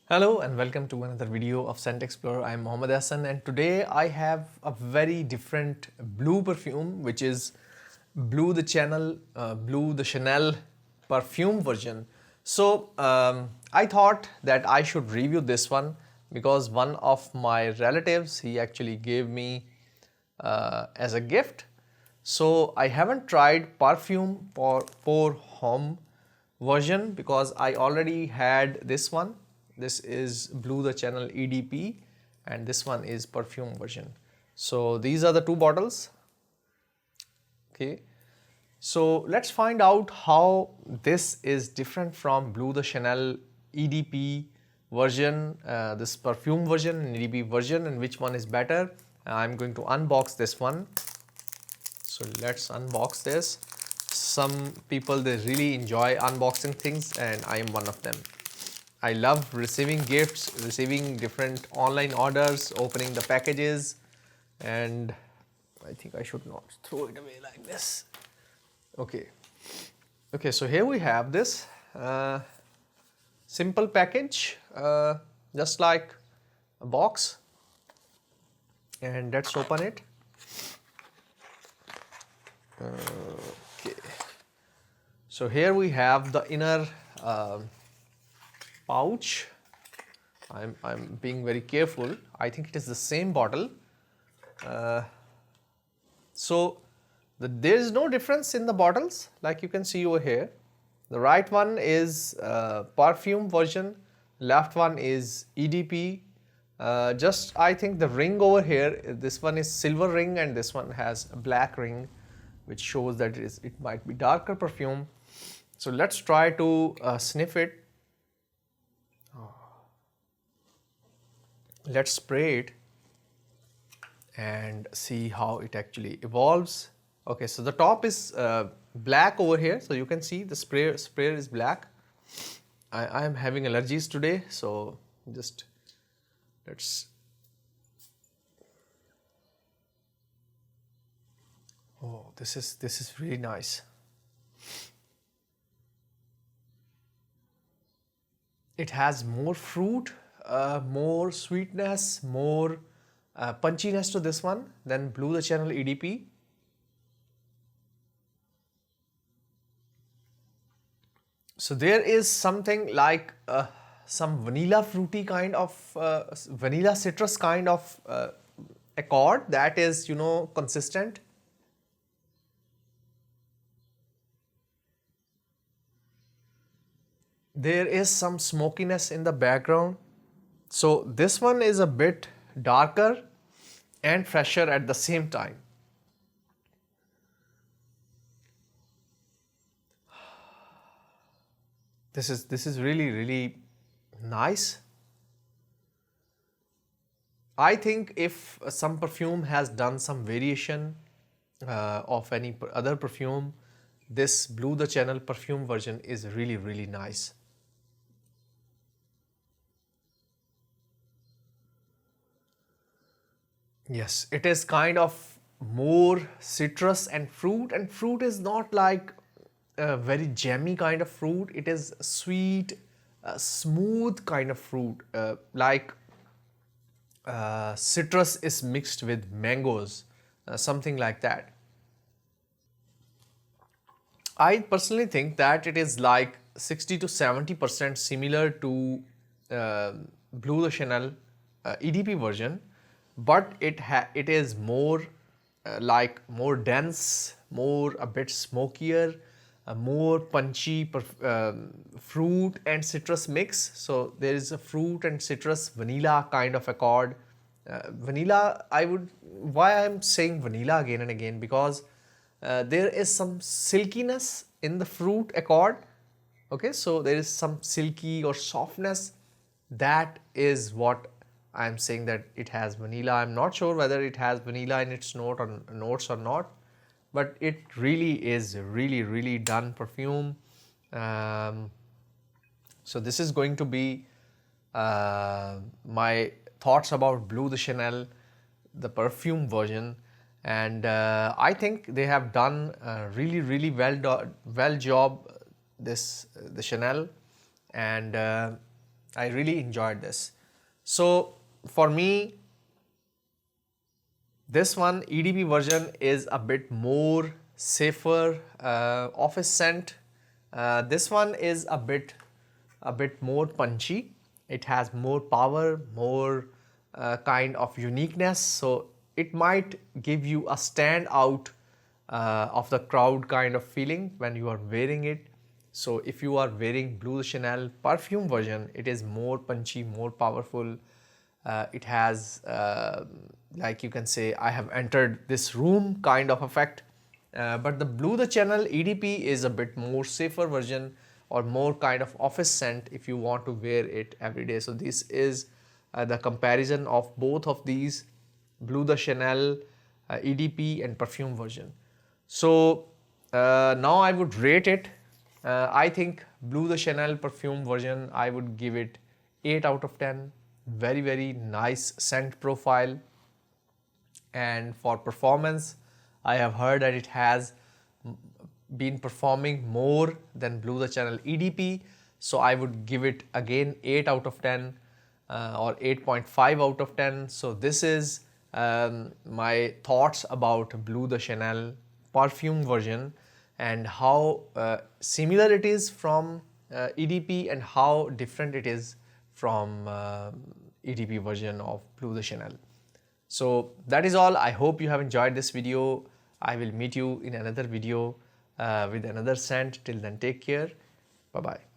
Hello and welcome to another video of Scent Explorer. I am Mohammed Hassan and today I have a very different blue perfume which is Bleu de Chanel Parfum version. So I thought that I should review this one because one of my relatives, he actually gave me as a gift. So I haven't tried perfume for home version because I already had this one. This is Bleu de Chanel EDP and this one is perfume version. So these are the two bottles. Okay. So let's find out how this is different from Bleu de Chanel EDP version, this perfume version and EDP version, and which one is better. I'm going to unbox this one. So let's unbox this. Some people, they really enjoy unboxing things and I am one of them. I love receiving gifts, receiving different online orders, opening the packages, and I think I should not throw it away like this. Okay, so here we have this simple package, just like a box, and let's open it. Okay, so here we have the inner pouch. I'm being very careful. I think it is the same bottle. There is no difference in the bottles, like you can see over here. The right one is perfume version, left one is EDP. Just I think the ring over here, this one is silver ring and this one has a black ring, which shows that it might be darker perfume. So let's try to sniff it. Let's spray it and see how it actually evolves. Okay, so the top is black over here, so you can see the sprayer is black. I am having allergies today, so just let's. Oh, this is really nice. It has more fruit, more sweetness, more punchiness to this one than Bleu de Chanel EDP. So there is something like some vanilla fruity kind of vanilla citrus kind of accord that is, consistent. There is some smokiness in the background. So this one is a bit darker and fresher at the same time. This is really nice. I think if some perfume has done some variation of any other perfume, this Bleu de Chanel perfume version is really nice. Yes, it is kind of more citrus and fruit is not like a very jammy kind of fruit. It is sweet, smooth kind of fruit, like citrus is mixed with mangoes, something like that. I personally think that it is like 60 to 70% similar to Bleu de Chanel EDP version, but it is more like more dense, more a bit smokier, more punchy fruit and citrus mix. So there is a fruit and citrus vanilla kind of accord. Vanilla, why I'm saying vanilla again and again, because there is some silkiness in the fruit accord. Okay, so there is some silky or softness. That is what I'm saying, that it has vanilla. I'm not sure whether it has vanilla in its notes or not, but it really is really done perfume. So this is going to be my thoughts about Bleu de Chanel, the perfume version, and I think they have done really well job, the Chanel, and I really enjoyed this. So for me, this one EDP version is a bit more safer office scent. This one is a bit more punchy. It has more power, more kind of uniqueness. So it might give you a standout of the crowd kind of feeling when you are wearing it. So if you are wearing Bleu de Chanel perfume version, it is more punchy, more powerful. It has like you can say I have entered this room kind of effect. But the Bleu de Chanel EDP is a bit more safer version or more kind of office scent if you want to wear it every day. So this is the comparison of both of these Bleu de Chanel EDP and perfume version. So now I would rate it. I think Bleu de Chanel perfume version, I would give it 8 out of 10. Very, very nice scent profile. And for performance, I have heard that it has been performing more than Bleu de Chanel EDP. So I would give it again 8 out of 10 or 8.5 out of 10. So this is my thoughts about Bleu de Chanel perfume version and how similar it is from EDP and how different it is from EDP version of Bleu de Chanel. So that is all. I hope you have enjoyed this video. I will meet you in another video with another scent. Till then, take care. Bye bye.